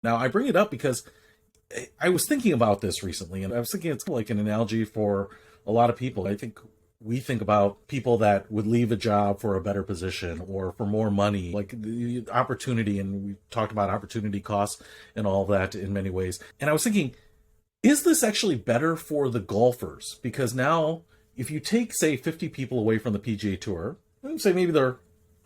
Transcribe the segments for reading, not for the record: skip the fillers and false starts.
Now, I bring it up because I was thinking about this recently, and I was thinking it's like an analogy for a lot of people. I think we think about people that would leave a job for a better position or for more money, like the opportunity, and we talked about opportunity costs and all that in many ways. And I was thinking, is this actually better for the golfers? Because now, if you take, say, 50 people away from the PGA Tour, say maybe they're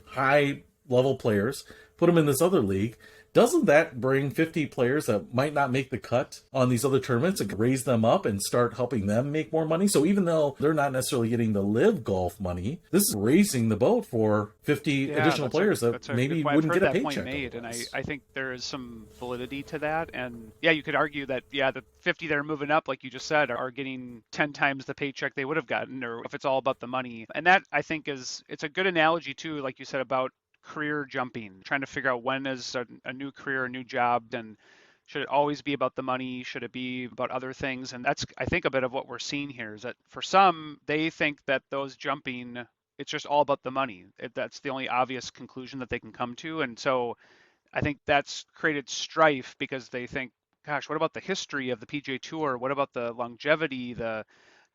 high level players, put them in this other league, doesn't that bring 50 players that might not make the cut on these other tournaments and raise them up and start helping them make more money? So even though they're not necessarily getting the live golf money, this is raising the boat for 50 additional players that maybe wouldn't get a paycheck. Point made, and I think there is some validity to that. And yeah, you could argue that, yeah, the 50 that are moving up, like you just said, are getting 10 times the paycheck they would have gotten, or if it's all about the money. And that, I think, it's a good analogy too, like you said, about career jumping, trying to figure out when is a new career, a new job, and should it always be about the money? Should it be about other things? And that's, I think, a bit of what we're seeing here is that for some, they think that those jumping, it's just all about the money. That's the only obvious conclusion that they can come to. And so I think that's created strife because they think, gosh, what about the history of the PGA Tour? What about the longevity, the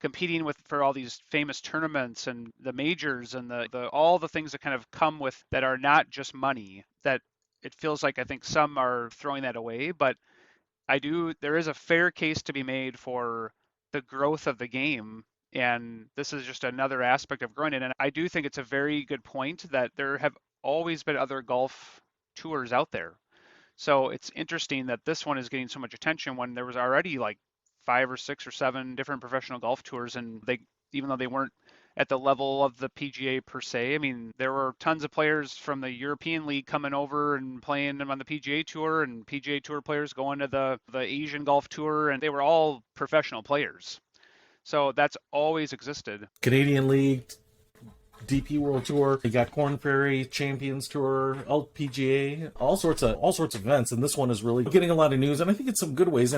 competing with for all these famous tournaments and the majors and the all the things that kind of come with that are not just money, that it feels like I think some are throwing that away, but there is a fair case to be made for the growth of the game, and this is just another aspect of growing it. And I do think it's a very good point that there have always been other golf tours out there. So it's interesting that this one is getting so much attention when there was already like 5 or 6 or 7 different professional golf tours, and they, even though they weren't at the level of the PGA per se, I mean, there were tons of players from the European League coming over and playing them on the PGA Tour, and PGA Tour players going to the Asian Golf Tour, and they were all professional players. So that's always existed. Canadian League, DP World Tour, you got Corn Ferry Champions Tour, LPGA, all sorts of events, and this one is really getting a lot of news, and I think it's some good ways. And